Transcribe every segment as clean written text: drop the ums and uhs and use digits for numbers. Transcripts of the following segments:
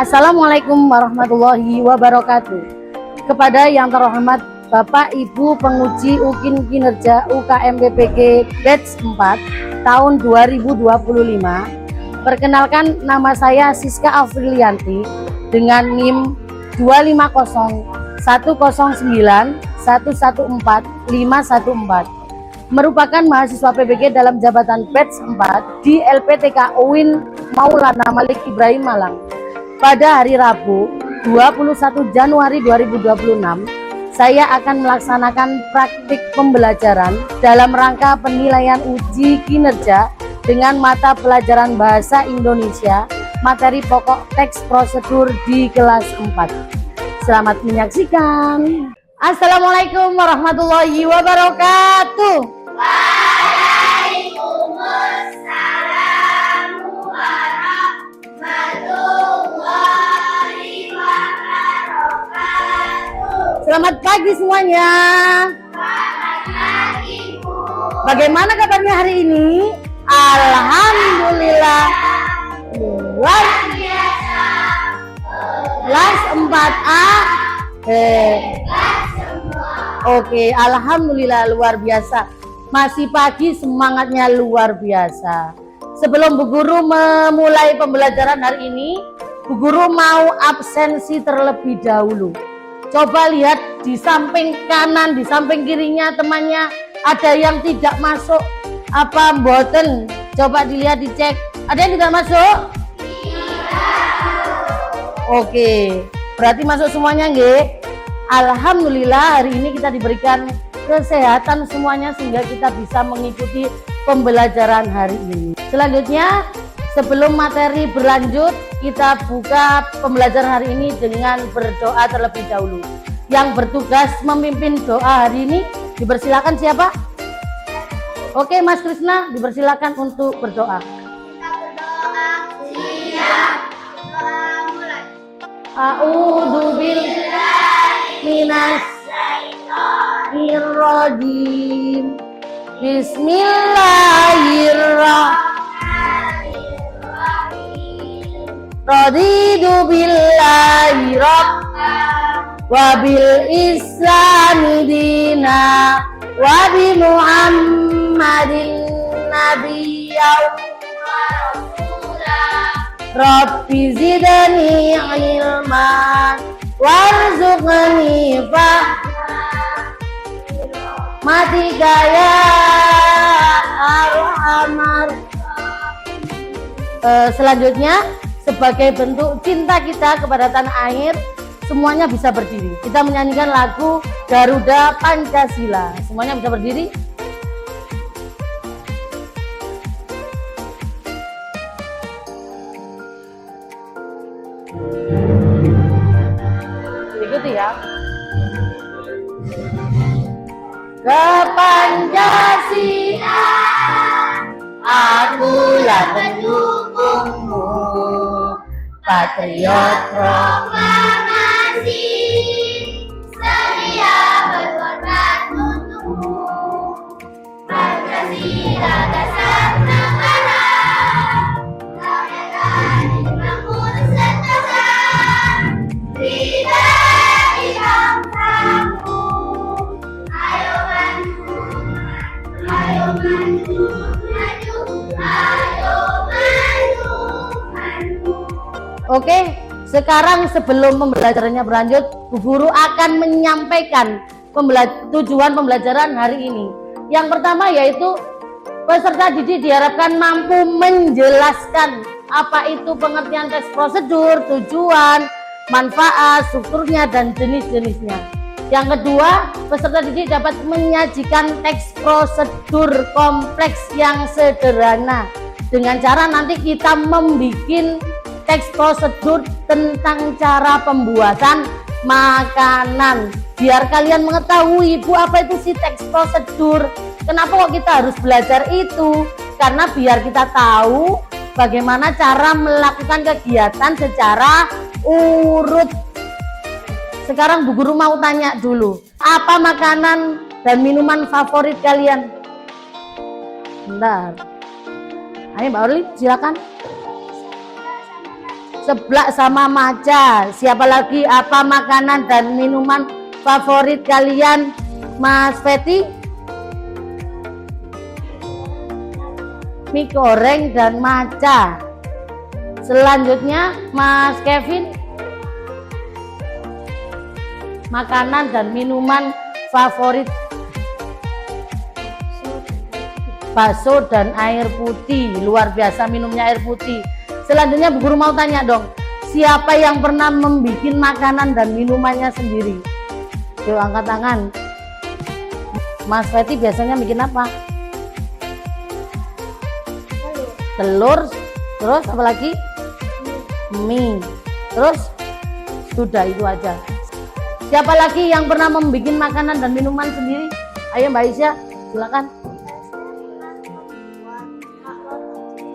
Assalamualaikum warahmatullahi wabarakatuh. Kepada yang terhormat Bapak Ibu Penguji UKIN Kinerja UKM PPG Batch 4 tahun 2025. Perkenalkan, nama saya Siska Afrilianti dengan NIM 2509109114514, merupakan mahasiswa PPG dalam jabatan Batch 4 di LPTK UIN Maulana Malik Ibrahim Malang. Pada hari Rabu 21 Januari 2026, saya akan melaksanakan praktik pembelajaran dalam rangka penilaian uji kinerja dengan mata pelajaran Bahasa Indonesia, materi pokok teks prosedur di kelas 4. Selamat menyaksikan. Assalamualaikum warahmatullahi wabarakatuh. Selamat pagi semuanya. Selamat pagi, Bu. Bagaimana kabarnya hari ini? Alhamdulillah. Luar Biasa. kelas 4A. Oke, alhamdulillah luar biasa. Masih pagi, semangatnya luar biasa. Sebelum Bu Guru memulai pembelajaran hari ini, Bu Guru mau absensi terlebih dahulu. Coba lihat di samping kanan, di samping kirinya temannya ada yang tidak masuk apa mboten. Coba dilihat, dicek. Ada yang tidak masuk? Oke, berarti masuk semuanya nggih. Alhamdulillah hari ini kita diberikan kesehatan semuanya sehingga kita bisa mengikuti pembelajaran hari ini. Selanjutnya, sebelum materi berlanjut, kita buka pembelajaran hari ini dengan berdoa terlebih dahulu. Yang bertugas memimpin doa hari ini, dipersilakan siapa? Oke, Mas Krisna, dipersilakan untuk berdoa. Kita berdoa. Siap. Doa mulai. A'udzubillahi minas syaitonir rajim. Bismillahirrahmanirrahim. Raditu billahi rabban wa bil islami dina wa bi Muhammadin nabiyyan wa rasulah. Rabbi zidni ilman warzuqni fahmatika ya arhamar. Selanjutnya, sebagai bentuk cinta kita kepada tanah air, semuanya bisa berdiri. Kita menyanyikan lagu Garuda Pancasila. Semuanya bisa berdiri. Ikuti ya. Ke Pancasila akulah pendukungmu, patriot Proklamasi. Setia berkorban untukmu. Pancasila dasar negara. Rakyat dibangun setara. Tidak bangsamu. Ayo maju. Ayo maju. Maju. Ayo maju. Maju. Oke, sekarang sebelum pembelajarannya berlanjut, Bu Guru akan menyampaikan tujuan pembelajaran hari ini. Yang pertama yaitu peserta didik diharapkan mampu menjelaskan apa itu pengertian teks prosedur, tujuan, manfaat, strukturnya, dan jenis-jenisnya. Yang kedua, peserta didik dapat menyajikan teks prosedur kompleks yang sederhana dengan cara nanti kita membuat teks prosedur tentang cara pembuatan makanan. Biar kalian mengetahui, Bu, apa itu sih teks prosedur? Kenapa kok kita harus belajar itu? Karena biar kita tahu bagaimana cara melakukan kegiatan secara urut. Sekarang Bu Guru mau tanya dulu, apa makanan dan minuman favorit kalian? Bentar. Ayo Mbak Orli, silakan. seblak sama maca. Siapa lagi? Apa makanan dan minuman favorit kalian, Mas Feti? Mie goreng dan maca. Selanjutnya Mas Kevin, makanan dan minuman favorit. Bakso dan air putih. Luar biasa minumnya air putih. Selanjutnya Bu Guru mau tanya dong, siapa yang pernah membuat makanan dan minumannya sendiri? Yuk angkat tangan. Mas Feti biasanya bikin apa? Telur. Terus apa lagi? Mie. Terus sudah itu aja. Siapa lagi yang pernah membuat makanan dan minuman sendiri? Ayo Mbak Isya, silakan.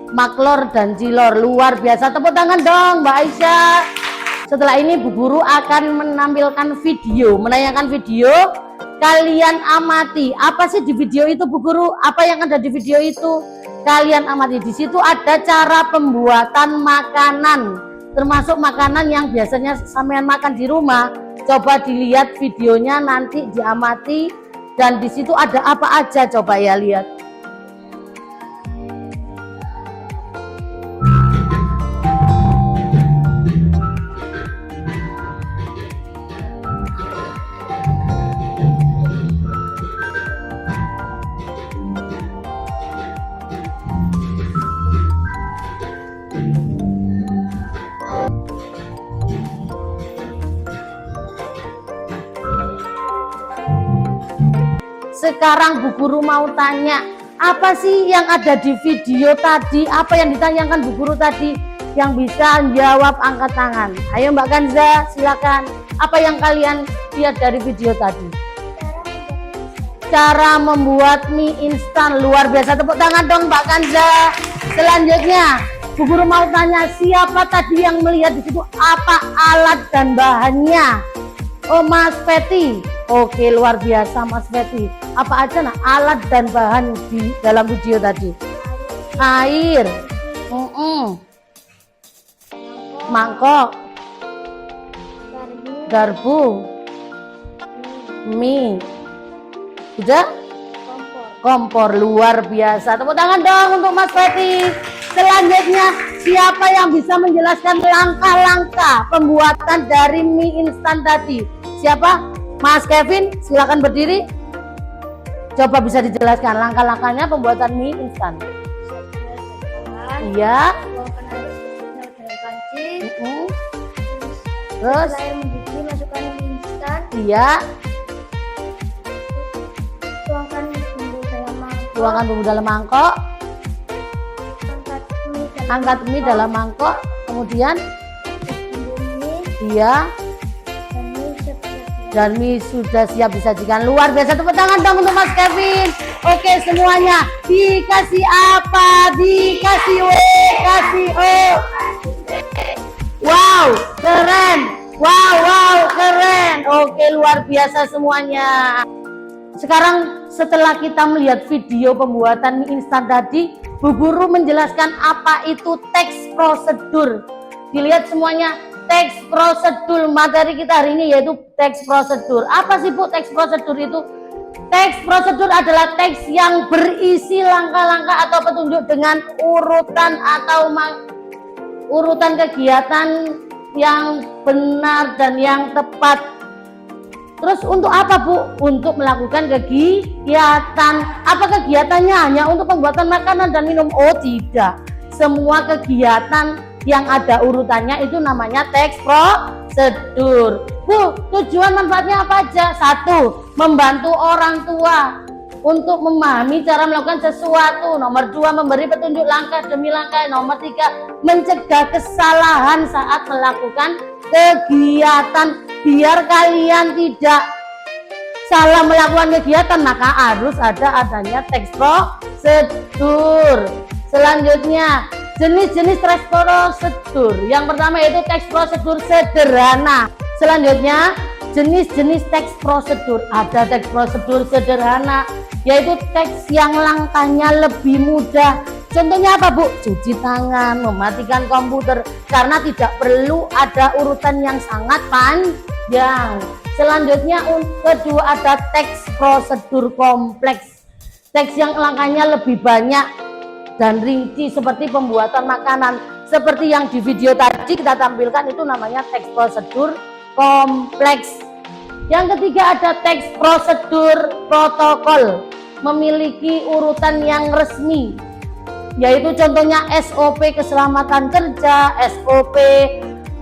Maklor dan cilor. Luar biasa, tepuk tangan dong Mbak Aisyah. Setelah ini Bu Guru akan menampilkan video, menayangkan video. Kalian amati apa sih di video itu Bu Guru? Apa yang ada di video itu? Kalian amati, di situ ada cara pembuatan makanan, termasuk makanan yang biasanya sampean makan di rumah. Coba dilihat videonya, nanti diamati, dan di situ ada apa aja, coba ya lihat. Sekarang Bu Guru mau tanya, apa sih yang ada di video tadi? Apa yang ditanyakan Bu Guru tadi? Yang bisa jawab angkat tangan. Ayo Mbak Kanza, silakan. Apa yang kalian lihat dari video tadi? Cara membuat mie instan. Luar biasa, tepuk tangan dong Mbak Kanza. Selanjutnya Bu Guru mau tanya, siapa tadi yang melihat di situ? Apa alat dan bahannya? Oh Mas Feti. Oke, luar biasa Mas Feti. Apa aja alat dan bahan di dalam video tadi? Air, mangkok, garpu, mie, sudah? Kompor. Luar biasa. Tepuk tangan dong untuk Mas Feti. Selanjutnya, siapa yang bisa menjelaskan langkah-langkah pembuatan dari mie instan tadi? Siapa? Mas Kevin, silakan berdiri. Coba bisa dijelaskan langkah-langkahnya pembuatan mie instan. Iya. Terus air mendidih, masukkan mie instan. Iya. Tuangkan bumbu dalam mangkok. Angkat mie dalam mangkok. Kemudian iya. Dan mie sudah siap disajikan. Luar biasa, tepuk tangan dong untuk Mas Kevin. Oke semuanya, dikasih apa? Dikasih W, kasih O. Wow, keren. Wow, keren. Oke, luar biasa semuanya. Sekarang setelah kita melihat video pembuatan mie instan tadi, Bu Guru menjelaskan apa itu teks prosedur. Dilihat semuanya. Teks prosedur materi kita hari ini yaitu teks prosedur. Apa sih Bu teks prosedur itu? Teks prosedur adalah teks yang berisi langkah-langkah atau petunjuk dengan urutan atau urutan kegiatan yang benar dan yang tepat. Terus untuk apa Bu? Untuk melakukan kegiatan. Apa kegiatannya? Hanya untuk pembuatan makanan dan minum? Oh tidak. Semua kegiatan yang ada urutannya itu namanya teks prosedur. Bu, tujuan manfaatnya apa aja? 1. Membantu orang tua untuk memahami cara melakukan sesuatu. Nomor 2, memberi petunjuk langkah demi langkah. Nomor 3, mencegah kesalahan saat melakukan kegiatan. Biar kalian tidak salah melakukan kegiatan, maka harus adanya teks prosedur. Selanjutnya, jenis-jenis teks prosedur. Yang pertama yaitu teks prosedur sederhana. Selanjutnya, jenis-jenis teks prosedur. Ada teks prosedur sederhana, yaitu teks yang langkahnya lebih mudah, Contohnya apa Bu? Cuci tangan, mematikan komputer, karena tidak perlu ada urutan yang sangat panjang. Selanjutnya kedua ada teks prosedur kompleks. Teks yang langkahnya lebih banyak dan rinci seperti pembuatan makanan. Seperti yang di video tadi kita tampilkan itu namanya teks prosedur kompleks. Yang ketiga ada teks prosedur protokol, memiliki urutan yang resmi, yaitu contohnya SOP keselamatan kerja, SOP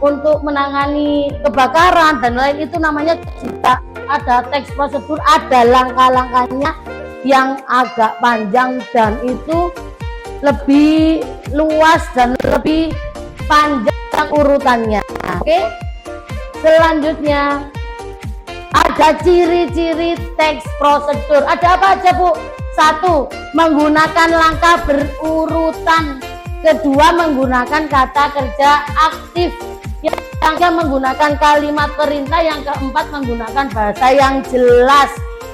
untuk menangani kebakaran dan lain. Itu namanya jika ada teks prosedur, ada langkah-langkahnya yang agak panjang dan itu lebih luas dan lebih panjang urutannya. Oke. Selanjutnya ada ciri-ciri teks prosedur. Ada apa aja Bu? 1. Menggunakan langkah berurutan. Kedua, menggunakan kata kerja aktif. Yang ketiga, menggunakan kalimat perintah. Yang keempat, menggunakan bahasa yang jelas.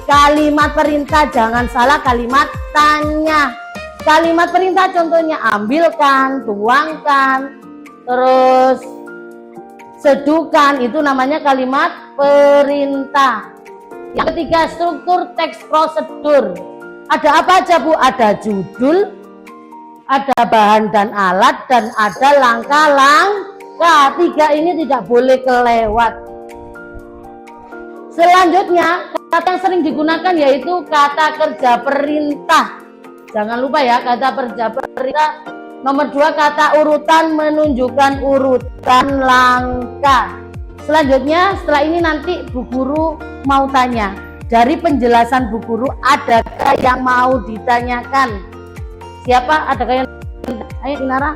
Kalimat perintah jangan salah kalimat tanya. Kalimat perintah contohnya ambilkan, tuangkan, terus seduhkan, itu namanya kalimat perintah. Yang ketiga, struktur teks prosedur. Ada apa aja Bu? Ada judul, ada bahan dan alat, dan ada langkah-langkah. 3 ini tidak boleh kelewat. Selanjutnya, kata yang sering digunakan yaitu kata kerja perintah. Jangan lupa ya, kata kerja perintah. Nomor 2, kata urutan menunjukkan urutan langkah. Selanjutnya, setelah ini nanti Bu Guru mau tanya. Dari penjelasan Bu Guru, adakah yang mau ditanyakan? Siapa? Adakah yang? Ayo Inara.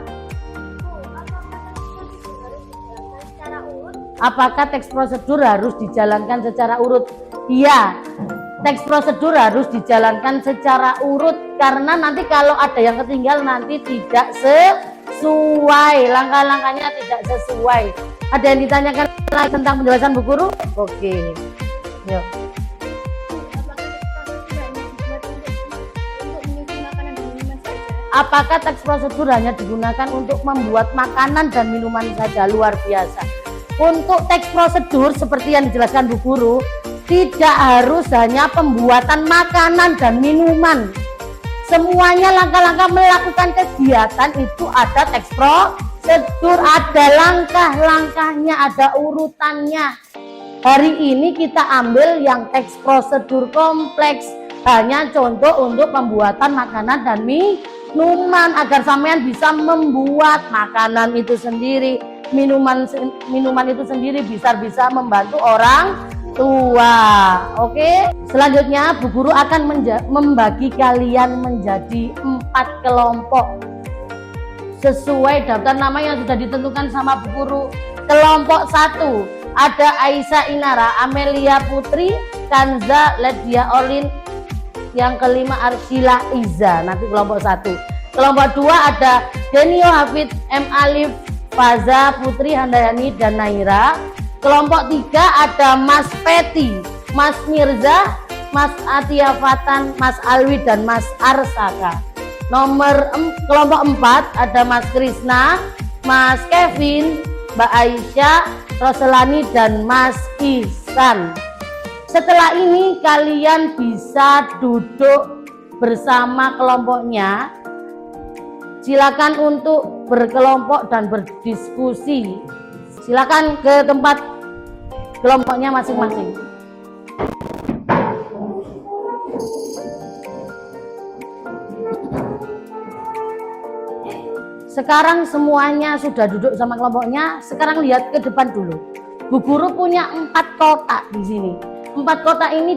Apakah teks prosedur harus dijalankan secara urut? Iya, teks prosedur harus dijalankan secara urut, karena nanti kalau ada yang ketinggalan nanti tidak sesuai, langkah-langkahnya tidak sesuai. Ada yang ditanyakan lagi tentang penjelasan Bu Guru? Oke, yuk. Apakah teks prosedur hanya digunakan untuk membuat makanan dan minuman saja? Luar biasa. Untuk teks prosedur seperti yang dijelaskan Bu Guru, tidak harus hanya pembuatan makanan dan minuman. Semuanya langkah-langkah melakukan kegiatan itu ada teks prosedur, ada langkah-langkahnya, ada urutannya. Hari ini kita ambil yang teks prosedur kompleks, hanya contoh untuk pembuatan makanan dan minuman, agar sampean bisa membuat makanan itu sendiri, minuman itu sendiri, bisa membantu orang tua. Oke. Selanjutnya Bu Guru akan membagi kalian menjadi 4 kelompok sesuai daftar nama yang sudah ditentukan sama Bu Guru. Kelompok 1 ada Aisyah Inara, Amelia Putri, Kanza, Ledia Orlin, yang kelima Arsila Iza. Nanti kelompok 1. Kelompok 2 ada Denio Hafid, M Alif, Faza, Putri Handayani, dan Naira. Kelompok 3 ada Mas Peti, Mas Mirza, Mas Atia Fatan, Mas Alwi, dan Mas Arsaka. Kelompok 4 ada Mas Krisna, Mas Kevin, Mbak Aisyah, Roselani, dan Mas Ihsan. Setelah ini kalian bisa duduk bersama kelompoknya. Silakan untuk berkelompok dan berdiskusi. Silakan ke tempat kelompoknya masing-masing. Sekarang semuanya sudah duduk sama kelompoknya. Sekarang lihat ke depan dulu. Bu Guru punya 4 kotak di sini. 4 kotak ini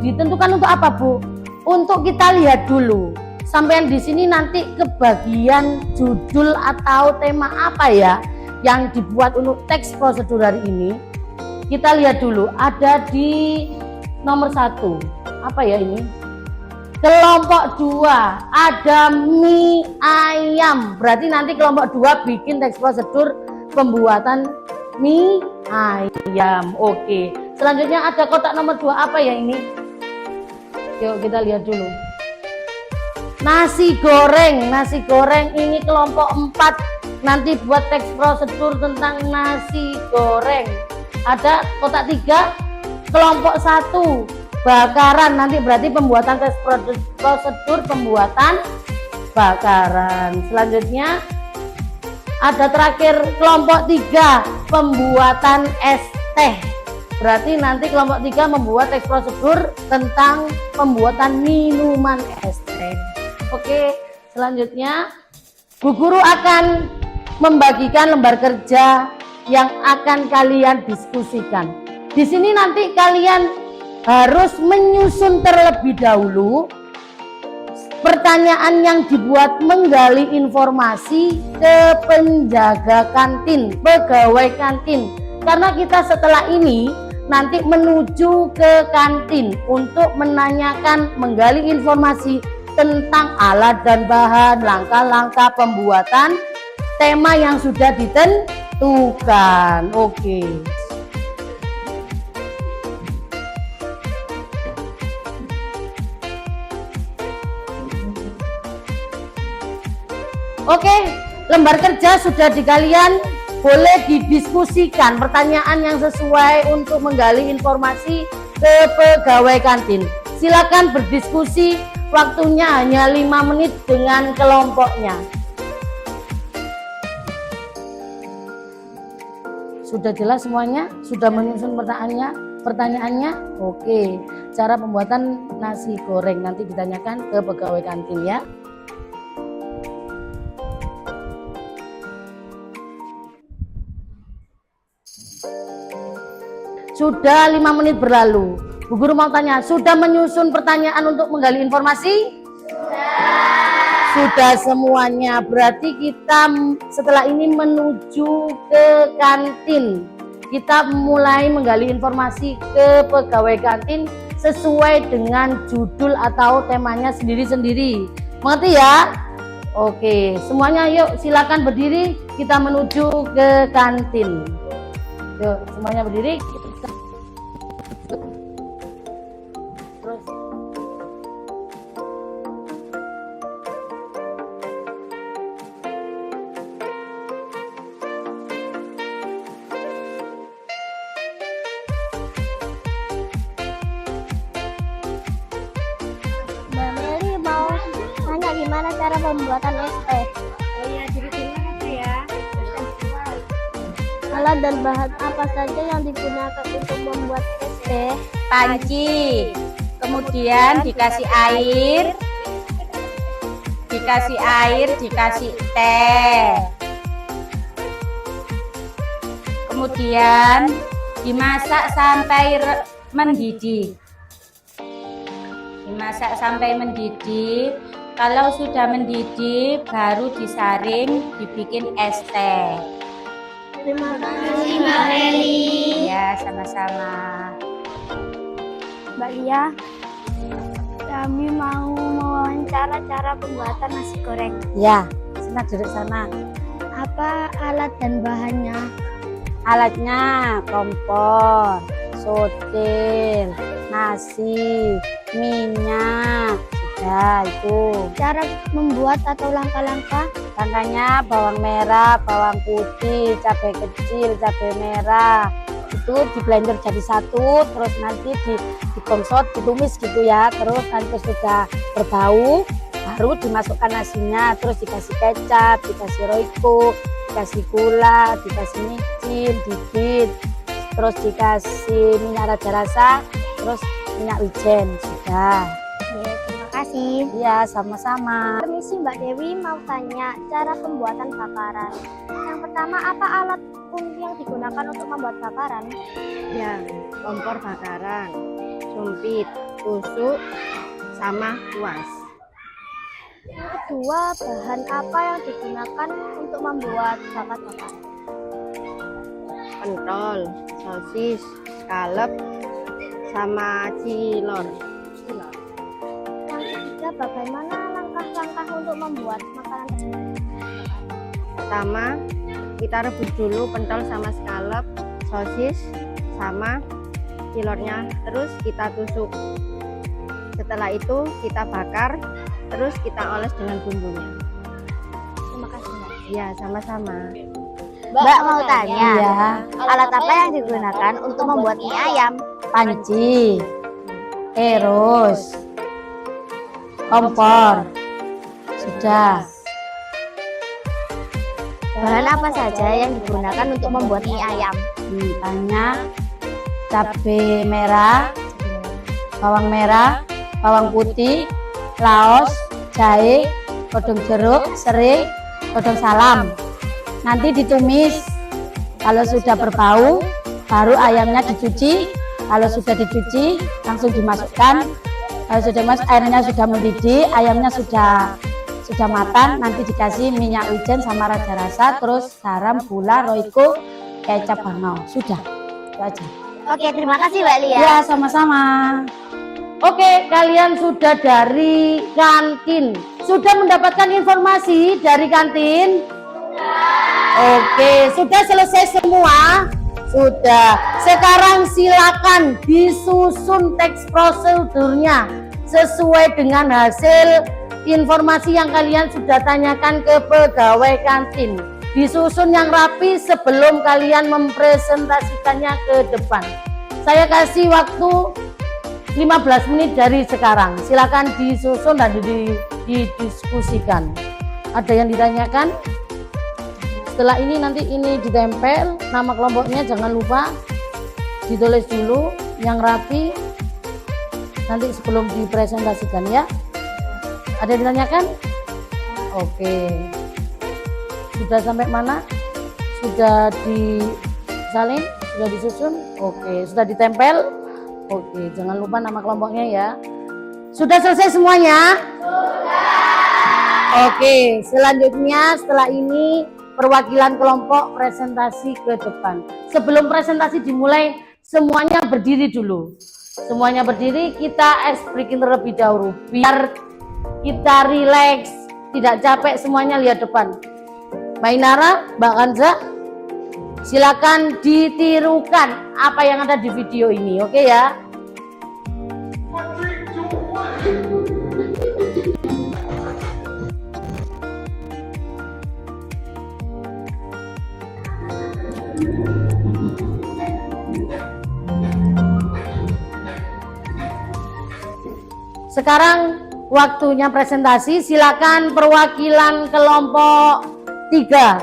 ditentukan untuk apa, Bu? Untuk kita lihat dulu. Sampai di sini nanti kebagian judul atau tema apa ya yang dibuat untuk teks prosedur hari ini. Kita lihat dulu. Ada di nomor 1. Apa ya ini? Kelompok 2 ada mie ayam. Berarti nanti kelompok 2 bikin teks prosedur pembuatan mie ayam. Oke. Selanjutnya ada kotak nomor 2. Apa ya ini? Yuk kita lihat dulu. Nasi goreng ini kelompok 4 nanti buat teks prosedur tentang nasi goreng. Ada kotak 3 kelompok 1 bakaran, nanti berarti pembuatan teks prosedur pembuatan bakaran. Selanjutnya ada terakhir kelompok 3 pembuatan es teh, berarti nanti kelompok 3 membuat teks prosedur tentang pembuatan minuman es teh. Oke, selanjutnya Bu Guru akan membagikan lembar kerja yang akan kalian diskusikan. Di sini nanti kalian harus menyusun terlebih dahulu pertanyaan yang dibuat menggali informasi ke penjaga kantin, pegawai kantin. Karena kita setelah ini nanti menuju ke kantin untuk menanyakan, menggali informasi tentang alat dan bahan, langkah-langkah pembuatan, tema yang sudah ditentukan. Oke. Oke, lembar kerja sudah di kalian, boleh didiskusikan pertanyaan yang sesuai untuk menggali informasi ke pegawai kantin. Silakan berdiskusi, waktunya hanya 5 menit dengan kelompoknya. Sudah jelas semuanya? Sudah menyusun pertanyaannya? Oke, cara pembuatan nasi goreng nanti ditanyakan ke pegawai kantin ya. Sudah 5 menit berlalu. Bu Guru mau tanya, sudah menyusun pertanyaan untuk menggali informasi? Sudah semuanya. Berarti kita setelah ini menuju ke kantin. Kita mulai menggali informasi ke pegawai kantin sesuai dengan judul atau temanya sendiri-sendiri. Mengerti ya? Oke, semuanya yuk silakan berdiri, kita menuju ke kantin. Yuk, semuanya berdiri. Terus Mbak Meli mau nanya gimana cara pembuatan es teh. Oh iya, jadi gimana tuh ya? Alat dan bahan apa saja yang digunakan untuk membuat es teh? Panci, kemudian dikasih air, dikasih teh, kemudian dimasak sampai mendidih. Kalau sudah mendidih, baru disaring, dibikin es teh. Terima kasih Mbak Meli. Ya, sama-sama. Mbak Lia, kami mau mewawancara cara pembuatan nasi goreng. ya, sana duduk sana. Apa alat dan bahannya? Alatnya kompor, sotil, nasi, minyak, sudah itu. Cara membuat atau langkah-langkah? Langkahnya bawang merah, bawang putih, cabai kecil, cabai merah. Itu di blender jadi satu, terus nanti digongsot, ditumis gitu ya. Terus nanti sudah berbau, baru dimasukkan nasinya, terus dikasih kecap, dikasih royco, dikasih gula, dikasih micin dikit, terus dikasih minyak rada rasa, terus minyak wijen, sudah. Oke, terima kasih. Iya, sama-sama. Permisi Mbak Dewi, mau tanya cara pembuatan bakaran. Yang pertama, apa alat kunci yang digunakan untuk membuat bakaran? Ya, kompor bakaran, sumpit, tusuk, sama kuas. Yang kedua, bahan apa yang digunakan untuk membuat bakaran? Pentol, sosis, scallop, sama cilor. Yang ketiga, bagaimana langkah-langkah untuk membuat makanan tersebut? Pertama, kita rebus dulu pentol sama scallop, sosis, sama cilornya, terus kita tusuk. Setelah itu kita bakar terus kita oles dengan bumbunya. Terima kasih Mbak. Ya, sama-sama. Mbak mau tanya, Iya. alat apa yang digunakan untuk membuat mie ayam? Panci, terus kompor, sudah. Bahan apa saja yang digunakan untuk membuat mie ayam? Mintanya cabai merah, bawang merah, bawang putih, laos, jahe, godong jeruk, serai, godong salam. Nanti ditumis. Kalau sudah berbau, baru ayamnya dicuci. Kalau sudah dicuci, langsung dimasukkan. Kalau sudah airnya sudah mendidih, ayamnya sudah matang. Nanti dikasih minyak wijen sama raja rasa, terus garam, gula, roiko, kecap bangau. Sudah, itu aja. Oke, terima kasih Mbak Lia. Ya, sama-sama. Oke, kalian sudah dari kantin. Sudah mendapatkan informasi dari kantin? Oke, sudah selesai semua? Sudah. Sekarang silakan disusun teks prosedurnya sesuai dengan hasil informasi yang kalian sudah tanyakan ke pegawai kantin. Disusun yang rapi sebelum kalian mempresentasikannya ke depan. Saya kasih waktu 15 menit dari sekarang. Silakan disusun dan didiskusikan. Ada yang ditanyakan? Setelah ini nanti ini ditempel, nama kelompoknya jangan lupa ditulis dulu yang rapi nanti sebelum dipresentasikan ya. Ada yang ditanyakan? Oke. Sudah sampai mana? Sudah disalin? Sudah disusun? Oke. Sudah ditempel? Oke. Jangan lupa nama kelompoknya ya. Sudah selesai semuanya? Sudah. Oke. Selanjutnya setelah ini perwakilan kelompok presentasi ke depan. Sebelum presentasi dimulai, semuanya berdiri dulu. Semuanya berdiri, kita breaking terlebih dahulu. Biar kita rileks, tidak capek, semuanya lihat depan. Mbak Inara, Mbak Kanza, silakan ditirukan apa yang ada di video ini, oke ya? Sekarang waktunya presentasi. Silakan perwakilan kelompok 3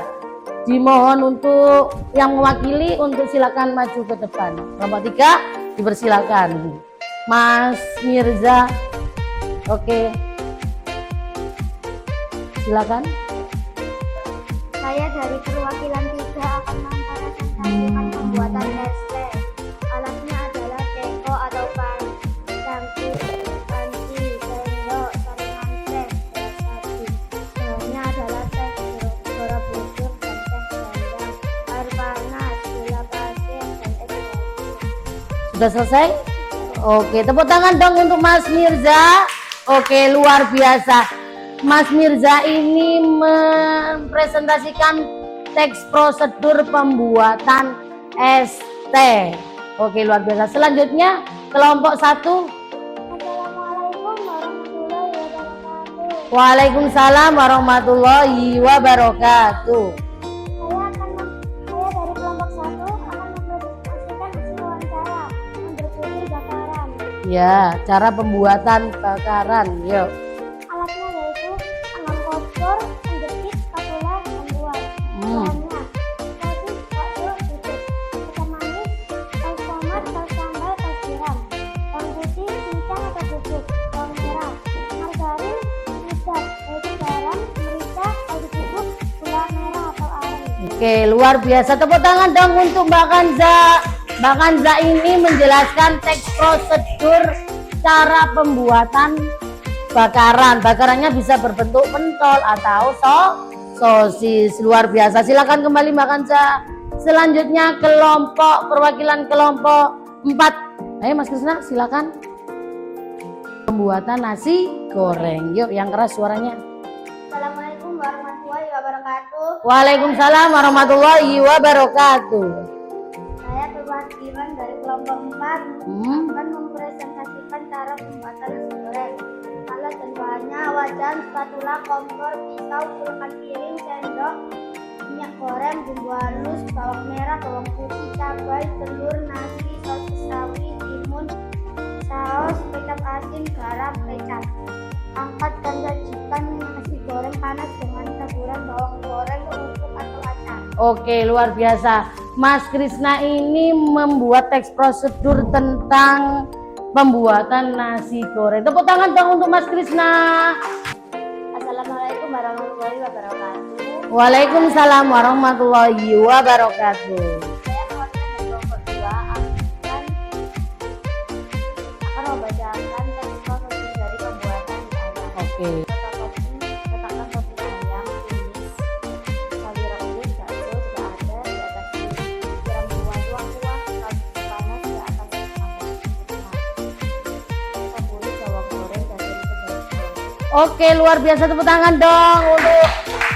dimohon untuk yang mewakili untuk silakan maju ke depan. Kelompok 3 dipersilakan. Mas Mirza, oke, silakan. Saya dari perwakilan 3 akan mempresentasikan pembuatan ST. Alatnya adalah teko atau panci, sendok, saringan teh, beras sapi. Bahannya adalah teh gula bubuk dan teh gandang, air panas, gula pasir, dan ekstraksi. Sudah selesai? Oke, tepuk tangan dong untuk Mas Mirza. Oke, luar biasa. Mas Mirza ini mempresentasikan teks prosedur pembuatan ST. Oke, luar biasa. Selanjutnya kelompok 1. Assalamualaikum warahmatullahi wabarakatuh. Waalaikumsalam warahmatullahi wabarakatuh. Saya dari kelompok 1 akan mempresentasikan hasil wawancara memberkuti bakaran. Ya, cara pembuatan bakaran. Yuk. Alatnya yaitu tangan kompor, penjepit, spatula, dan uap. Bahannya sosis, bakso, bubuk, kacang manis, saus tomat, saus sambal, saus tiram, bawang putih, cincang atau bubuk, bawang merah, margarin, penyedap, yaitu garam, merica, kaldu bubuk, gula merah atau aren. Oke, luar biasa. Tepuk tangan dong untuk Mbak Kanza. Mbak Kanza ini menjelaskan teks prosedur cara pembuatan bakaran. Bakarannya bisa berbentuk pentol atau sosis. Luar biasa. Silakan kembali Mbak Kanza. Selanjutnya perwakilan kelompok 4. Ayo Mas Krisna, silakan. Pembuatan nasi goreng. Yuk, yang keras suaranya. Assalamualaikum warahmatullahi wabarakatuh. Waalaikumsalam warahmatullahi wabarakatuh. Saya perwakilan dari kelompok 4 akan mempresentasikan cara pembuatan nasi goreng. Alat dan bahannya wajan, spatula, kompor, pisau, pulpen piring, sendok, minyak goreng, bumbu halus, bawang merah, bawang putih, cabai, telur, nasi, sosis sawi, timun, saus, kecap asin, garam, kecap. Angkat dan sajikan nasi goreng panas dengan taburan bawang goreng, kerupuk atau acar. Oke, luar biasa. Mas Krisna ini membuat teks prosedur tentang pembuatan nasi goreng. Tepuk tangan dong untuk Mas Krisna. Assalamualaikum warahmatullahi wabarakatuh. Waalaikumsalam warahmatullahi wabarakatuh. Saya perwakilan dari kelompok 2 akan membacakan teks prosedur dari pembuatan mie ayam. Oke. Letakkan topping ayam, tumis, cabai rebus, bakso sudah ada di atas piring. Siram tuang-tuang kaldu panas ke atas sampai matang. Taburi bawang goreng dan irisan daun. Oke, luar biasa, tepuk tangan dong untuk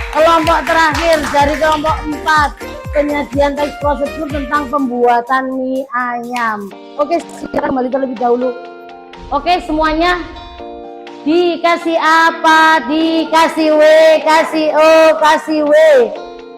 kelompok terakhir dari kelompok 4. Penyajian teks prosedur tentang pembuatan mie ayam. Oke, sekarang kembali terlebih dahulu. Oke, semuanya dikasih apa? Dikasih W, kasih O, kasih W.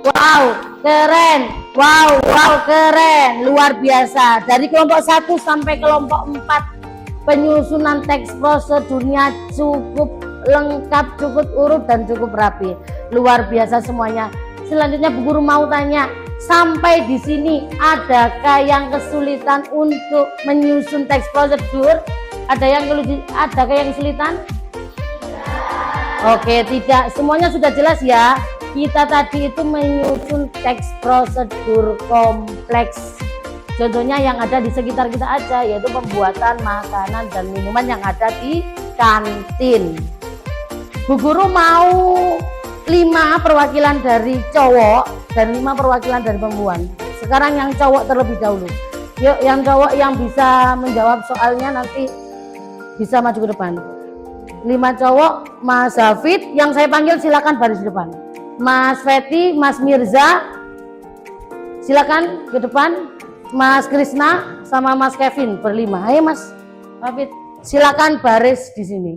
Wow, keren. Wow, keren. Luar biasa. Dari kelompok 1 sampai kelompok 4, penyusunan teks prosedurnya cukup lengkap, cukup urut dan cukup rapi. Luar biasa semuanya. Selanjutnya Bu Guru mau tanya, sampai di sini adakah yang kesulitan untuk menyusun teks prosedur? Adakah yang kesulitan? Oke, tidak. Semuanya sudah jelas ya. Kita tadi itu menyusun teks prosedur kompleks. Contohnya yang ada di sekitar kita aja, yaitu pembuatan makanan dan minuman yang ada di kantin. Bu Guru mau 5 perwakilan dari cowok dan 5 perwakilan dari perempuan. Sekarang yang cowok terlebih dahulu. Yuk, yang cowok yang bisa menjawab soalnya nanti bisa maju ke depan. 5 cowok, Mas Hafid, yang saya panggil silakan baris di depan. Mas Feti, Mas Mirza, silakan ke depan. Mas Krisna sama Mas Kevin berlima. Ayo Mas Hafid, silakan baris di sini.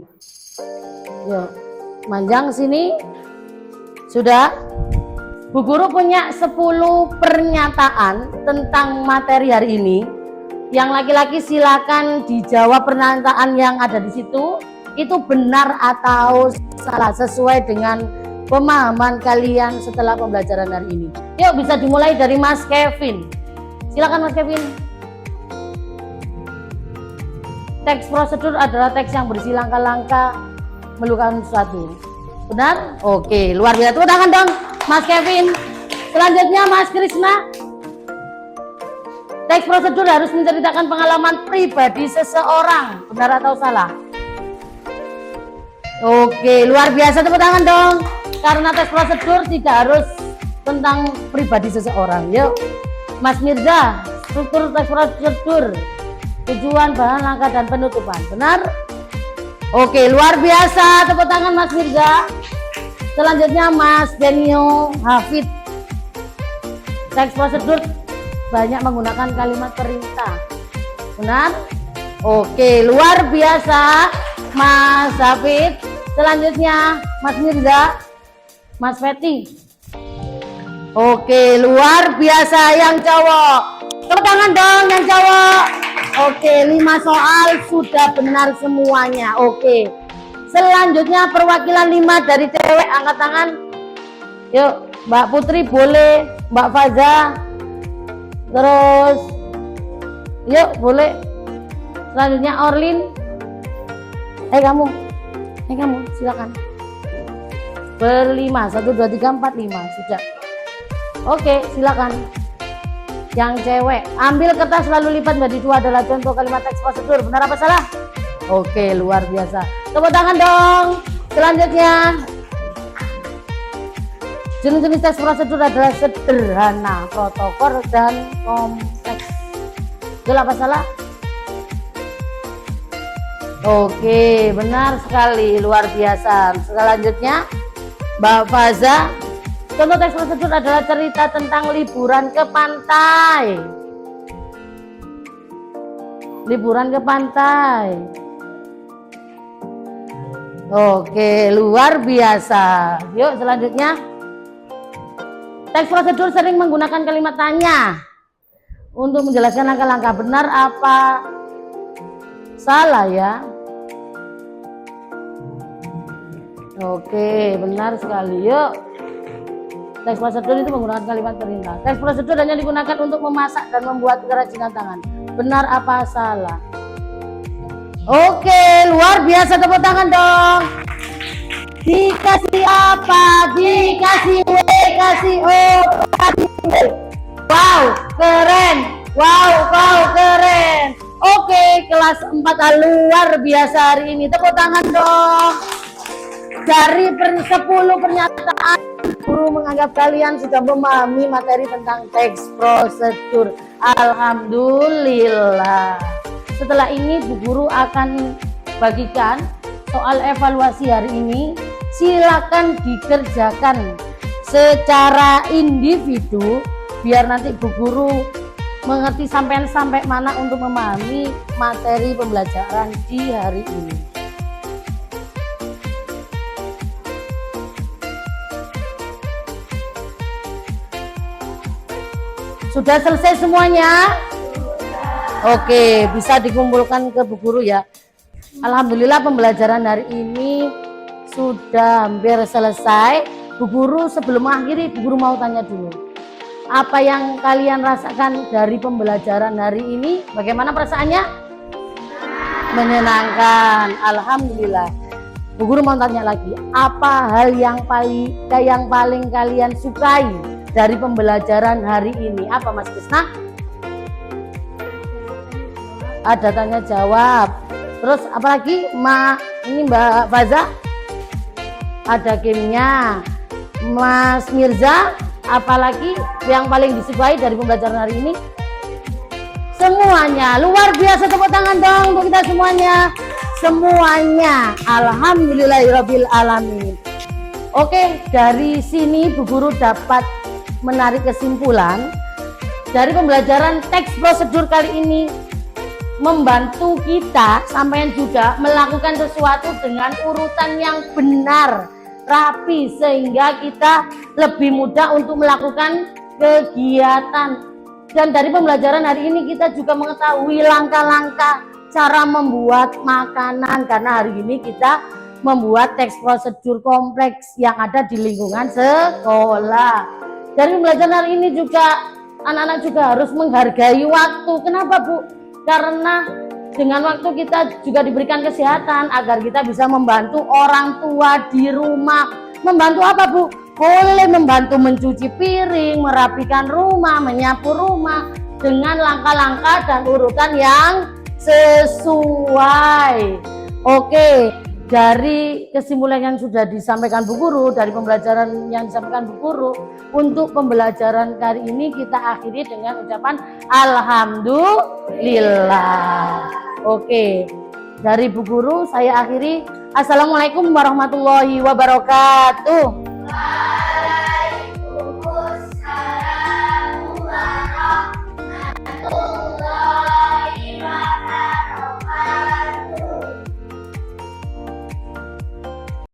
Yuk, manjang sini. Sudah. Bu Guru punya 10 pernyataan tentang materi hari ini. Yang laki-laki silakan dijawab pernyataan yang ada di situ. Itu benar atau salah sesuai dengan pemahaman kalian setelah pembelajaran hari ini. Yuk, bisa dimulai dari Mas Kevin. Silakan Mas Kevin. Teks prosedur adalah teks yang berisi langkah-langkah melakukan sesuatu. Benar? Oke, luar biasa. Tepuk tangan dong Mas Kevin. Selanjutnya Mas Krisna. Teks prosedur harus menceritakan pengalaman pribadi seseorang. Benar atau salah? Oke, luar biasa. Tepuk tangan dong. Karena teks prosedur tidak harus tentang pribadi seseorang. Yuk, Mas Mirza, struktur teks prosedur, tujuan, bahan, langkah, dan penutupan. Benar? Oke, luar biasa. Tepuk tangan Mas Mirza. Selanjutnya Mas Denio Hafid. Teks prosedur banyak menggunakan kalimat perintah. Benar? Oke, luar biasa Mas Hafid. Selanjutnya Mas Mirza, Mas Feti. Oke, luar biasa yang cowok. Tepuk tangan dong yang cowok. Oke, 5 soal sudah benar semuanya. Oke. Selanjutnya perwakilan 5 dari cewek, angkat tangan. Yuk, Mbak Putri boleh, Mbak Faza. Terus yuk, boleh. Selanjutnya Orlin. Kamu, silakan. Berlima, 1, 2, 3, 4, 5 sudah. Oke, silakan. Yang cewek, ambil kertas lalu lipat menjadi 2 adalah contoh kalimat teks prosedur. Benar apa salah? Oke, luar biasa. Tepuk tangan dong. Selanjutnya, jenis-jenis teks prosedur adalah sederhana, protokol, dan kompleks. Betul apa salah? Oke, benar sekali, luar biasa. Selanjutnya, Mbak Faza, contoh teks prosedur adalah cerita tentang liburan ke pantai. Liburan ke pantai. Oke, luar biasa. Yuk selanjutnya. Teks prosedur sering menggunakan kalimat tanya untuk menjelaskan langkah-langkah benar apa salah ya. Oke, benar sekali. Yuk. Teks prosedur itu menggunakan kalimat perintah. Teks prosedur hanya digunakan untuk memasak dan membuat kerajinan tangan. Benar apa salah? Oke, luar biasa, tepuk tangan dong. Dikasih apa? Dikasih W, kasih O, kasih W. Wow, keren. Wow, keren. Oke, kelas 4 luar biasa hari ini. Tepuk tangan dong. Dari 10 pernyataan, guru menganggap kalian sudah memahami materi tentang teks prosedur. Alhamdulillah. Setelah ini Bu Guru akan bagikan soal evaluasi hari ini. Silakan dikerjakan secara individu biar nanti Bu Guru mengerti sampai mana untuk memahami materi pembelajaran di hari ini. Sudah selesai semuanya? Oke, bisa dikumpulkan ke Bu Guru ya. Alhamdulillah pembelajaran hari ini sudah hampir selesai. Bu Guru sebelum mengakhiri, Bu Guru mau tanya dulu. Apa yang kalian rasakan dari pembelajaran hari ini? Bagaimana perasaannya? Menyenangkan. Alhamdulillah. Bu Guru mau tanya lagi, apa hal yang paling kalian sukai dari pembelajaran hari ini? Apa Mas Krisna? Ada tanya jawab. Terus apalagi ini Mbak Faza? Ada gamenya. Mas Mirza, apalagi yang paling disukai dari pembelajaran hari ini? Semuanya. Luar biasa, tepuk tangan dong untuk kita semuanya. Semuanya. Alhamdulillahirabbil alamin. Oke, dari sini Bu Guru dapat menarik kesimpulan dari pembelajaran teks prosedur kali ini membantu kita sampean juga melakukan sesuatu dengan urutan yang benar, rapi, sehingga kita lebih mudah untuk melakukan kegiatan. Dan dari pembelajaran hari ini kita juga mengetahui langkah-langkah cara membuat makanan, karena hari ini kita membuat teks prosedur kompleks yang ada di lingkungan sekolah. Dari pembelajaran hari ini juga anak-anak juga harus menghargai waktu. Kenapa Bu? Karena dengan waktu kita juga diberikan kesehatan agar kita bisa membantu orang tua di rumah. Membantu apa Bu? Boleh membantu mencuci piring, merapikan rumah, menyapu rumah dengan langkah-langkah dan urutan yang sesuai. Oke, dari kesimpulan yang sudah disampaikan Bu Guru, dari pembelajaran yang disampaikan Bu Guru, untuk pembelajaran kali ini kita akhiri dengan ucapan Alhamdulillah. Oke, dari Bu Guru saya akhiri. Assalamualaikum warahmatullahi wabarakatuh.